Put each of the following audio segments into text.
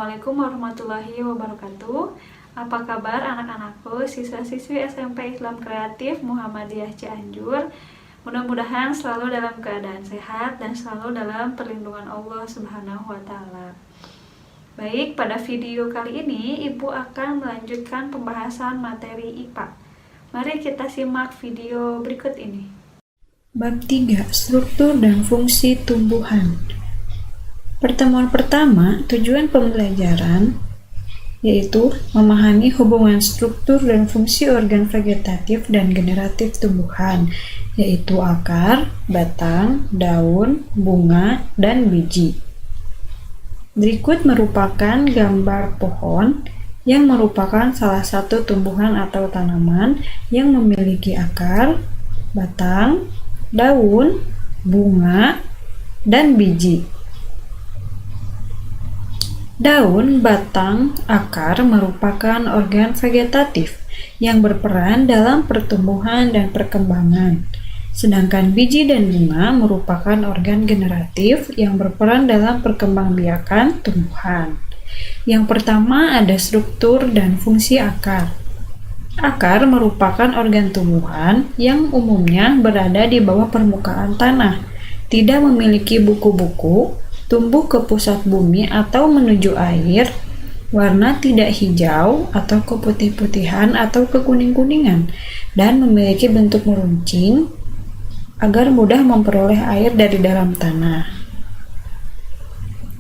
Assalamualaikum warahmatullahi wabarakatuh. Apa kabar anak-anakku, siswa-siswi SMP Islam Kreatif Muhammadiyah Cianjur? Mudah-mudahan selalu dalam keadaan sehat dan selalu dalam perlindungan Allah Subhanahu wa Ta'ala. Baik, pada video kali ini Ibu akan melanjutkan pembahasan materi IPA. Mari kita simak video berikut ini. Bab 3. Struktur dan fungsi tumbuhan. Pertemuan pertama, tujuan pembelajaran yaitu memahami hubungan struktur dan fungsi organ vegetatif dan generatif tumbuhan, yaitu akar, batang, daun, bunga, dan biji. Berikut merupakan gambar pohon yang merupakan salah satu tumbuhan atau tanaman yang memiliki akar, batang, daun, bunga, dan biji. Daun, batang, akar merupakan organ vegetatif yang berperan dalam pertumbuhan dan perkembangan. Sedangkan biji dan bunga merupakan organ generatif yang berperan dalam perkembangbiakan tumbuhan. Yang pertama ada struktur dan fungsi akar. Akar merupakan organ tumbuhan yang umumnya berada di bawah permukaan tanah, tidak memiliki buku-buku, tumbuh ke pusat bumi atau menuju air, warna tidak hijau atau keputih-putihan atau kekuning-kuningan, dan memiliki bentuk meruncing agar mudah memperoleh air dari dalam tanah.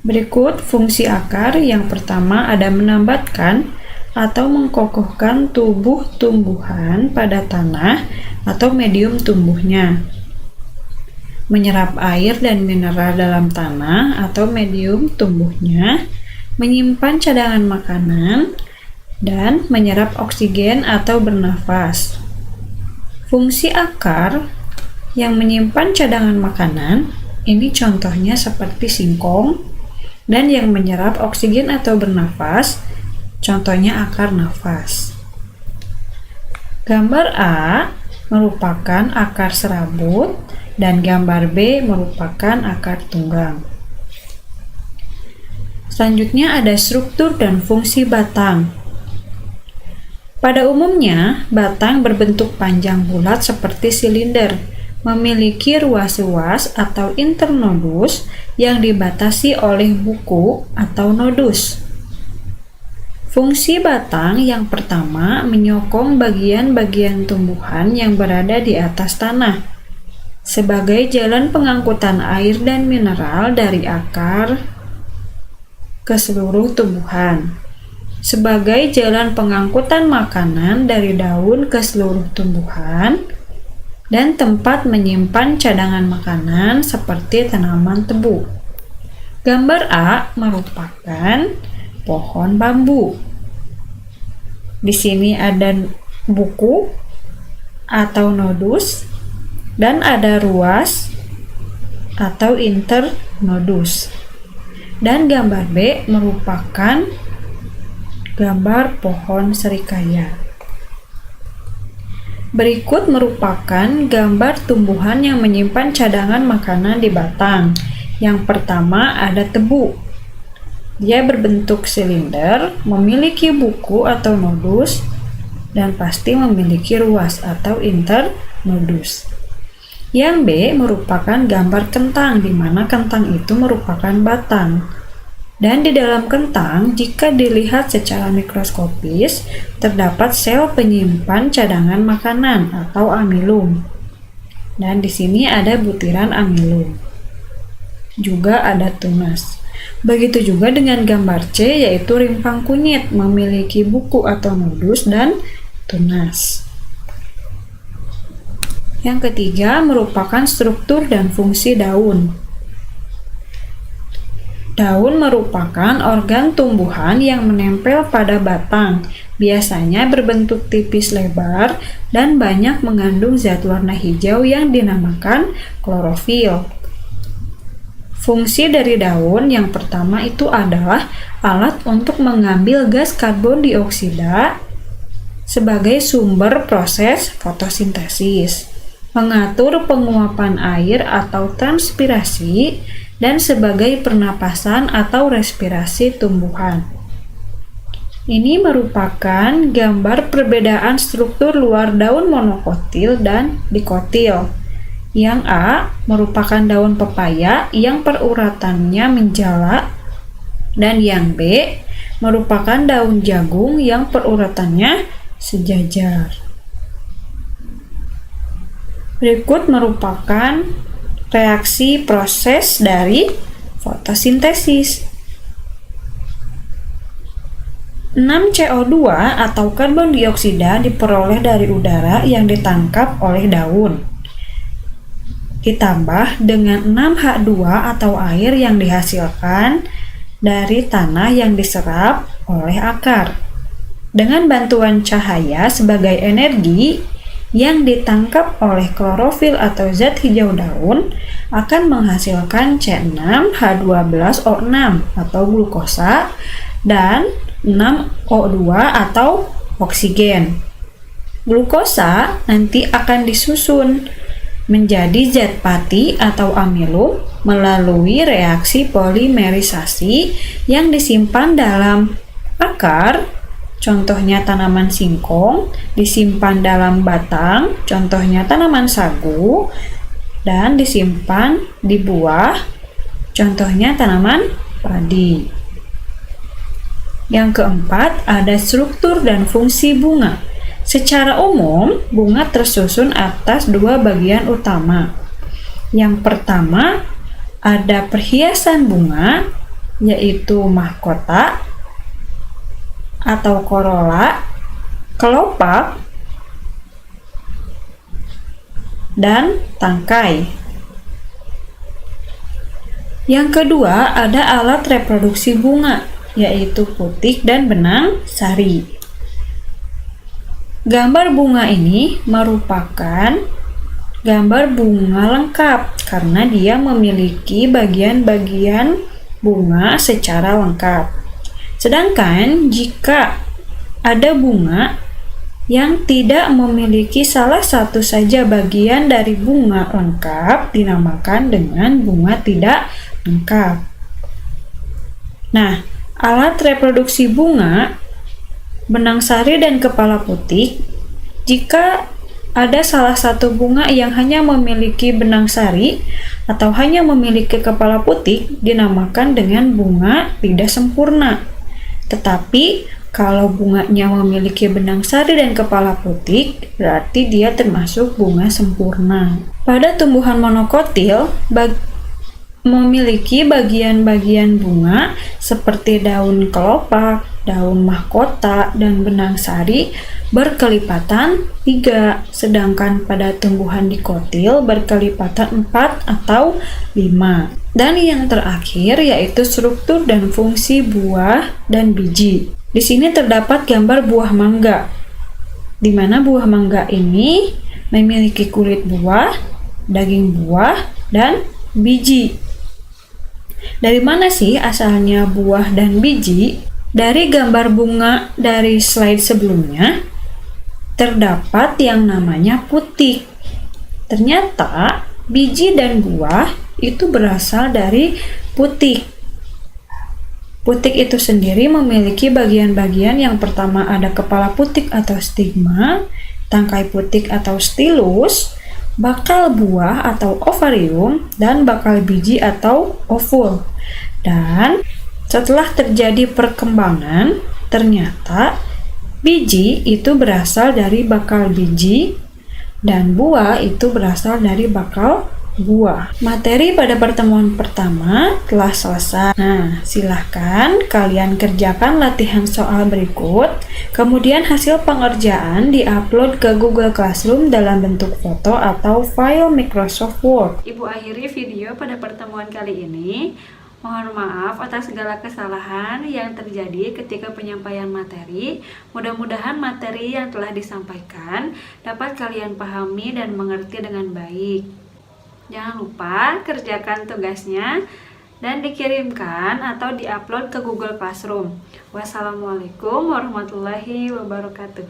Berikut fungsi akar. Yang pertama ada menambatkan atau mengkokohkan tubuh tumbuhan pada tanah atau medium tumbuhnya, menyerap air dan mineral dalam tanah atau medium tumbuhnya, menyimpan cadangan makanan, dan menyerap oksigen atau bernafas. Fungsi akar yang menyimpan cadangan makanan, ini contohnya seperti singkong, dan yang menyerap oksigen atau bernafas, contohnya akar nafas. Gambar A merupakan akar serabut, dan gambar B merupakan akar tunggang. Selanjutnya ada struktur dan fungsi batang. Pada umumnya, batang berbentuk panjang bulat seperti silinder, memiliki ruas-ruas atau internodus yang dibatasi oleh buku atau nodus. Fungsi batang yang pertama menyokong bagian-bagian tumbuhan yang berada di atas tanah, sebagai jalan pengangkutan air dan mineral dari akar ke seluruh tumbuhan, sebagai jalan pengangkutan makanan dari daun ke seluruh tumbuhan, dan tempat menyimpan cadangan makanan seperti tanaman tebu. Gambar A merupakan pohon bambu. Di sini ada buku atau nodus, dan ada ruas atau internodus. Dan gambar B merupakan gambar pohon serikaya. Berikut merupakan gambar tumbuhan yang menyimpan cadangan makanan di batang. Yang pertama ada tebu. Dia berbentuk silinder, memiliki buku atau nodus, dan pasti memiliki ruas atau internodus. Yang B merupakan gambar kentang, di mana kentang itu merupakan batang. Dan di dalam kentang, jika dilihat secara mikroskopis, terdapat sel penyimpan cadangan makanan atau amilum. Dan di sini ada butiran amilum. Juga ada tunas. Begitu juga dengan gambar C, yaitu rimpang kunyit, memiliki buku atau nodus dan tunas. Yang ketiga merupakan struktur dan fungsi daun. Daun merupakan organ tumbuhan yang menempel pada batang, biasanya berbentuk tipis lebar dan banyak mengandung zat warna hijau yang dinamakan klorofil. Fungsi dari daun yang pertama itu adalah alat untuk mengambil gas karbon dioksida sebagai sumber proses fotosintesis, mengatur penguapan air atau transpirasi, dan sebagai pernapasan atau respirasi tumbuhan. Ini merupakan gambar perbedaan struktur luar daun monokotil dan dikotil. Yang A merupakan daun pepaya yang peruratannya menjala, dan yang B merupakan daun jagung yang peruratannya sejajar. Berikut merupakan reaksi proses dari fotosintesis. 6CO2 atau karbon dioksida diperoleh dari udara yang ditangkap oleh daun, ditambah dengan 6H2 atau air yang dihasilkan dari tanah yang diserap oleh akar. Dengan bantuan cahaya sebagai energi yang ditangkap oleh klorofil atau zat hijau daun akan menghasilkan C6H12O6 atau glukosa dan 6O2 atau oksigen. Glukosa nanti akan disusun menjadi zat pati atau amilum melalui reaksi polimerisasi yang disimpan dalam akar, contohnya tanaman singkong, disimpan dalam batang, contohnya tanaman sagu, dan disimpan di buah, contohnya tanaman padi. Yang keempat, ada struktur dan fungsi bunga. Secara umum, bunga tersusun atas dua bagian utama. Yang pertama, ada perhiasan bunga, yaitu mahkota atau corolla, kelopak, dan tangkai. Yang kedua, ada alat reproduksi bunga, yaitu putik dan benang sari. Gambar bunga ini merupakan gambar bunga lengkap karena dia memiliki bagian-bagian bunga secara lengkap. Sedangkan jika ada bunga yang tidak memiliki salah satu saja bagian dari bunga lengkap, dinamakan dengan bunga tidak lengkap. Nah, alat reproduksi bunga, benang sari dan kepala putik, jika ada salah satu bunga yang hanya memiliki benang sari atau hanya memiliki kepala putik, dinamakan dengan bunga tidak sempurna. Tetapi kalau bunganya memiliki benang sari dan kepala putik, berarti dia termasuk bunga sempurna. Pada tumbuhan monokotil, memiliki bagian-bagian bunga seperti daun kelopak, daun mahkota, dan benang sari berkelipatan 3, sedangkan pada tumbuhan dikotil berkelipatan 4 atau 5. Dan yang terakhir yaitu struktur dan fungsi buah dan biji. Di sini terdapat gambar buah mangga, di mana buah mangga ini memiliki kulit buah, daging buah, dan biji. Dari mana sih asalnya buah dan biji? Dari gambar bunga dari slide sebelumnya, terdapat yang namanya putik. Ternyata biji dan buah itu berasal dari putik. Putik itu sendiri memiliki bagian-bagian. Yang pertama ada kepala putik atau stigma, tangkai putik atau stilus, bakal buah atau ovarium, dan bakal biji atau ovul. Dan setelah terjadi perkembangan, ternyata biji itu berasal dari bakal biji dan buah itu berasal dari bakal buah. Materi pada pertemuan pertama telah selesai. Nah, silahkan kalian kerjakan latihan soal berikut. Kemudian hasil pengerjaan diupload ke Google Classroom dalam bentuk foto atau file Microsoft Word. Ibu akhiri video pada pertemuan kali ini. Mohon maaf atas segala kesalahan yang terjadi ketika penyampaian materi. Mudah-mudahan materi yang telah disampaikan dapat kalian pahami dan mengerti dengan baik. Jangan lupa kerjakan tugasnya dan dikirimkan atau diupload ke Google Classroom. Wassalamualaikum warahmatullahi wabarakatuh.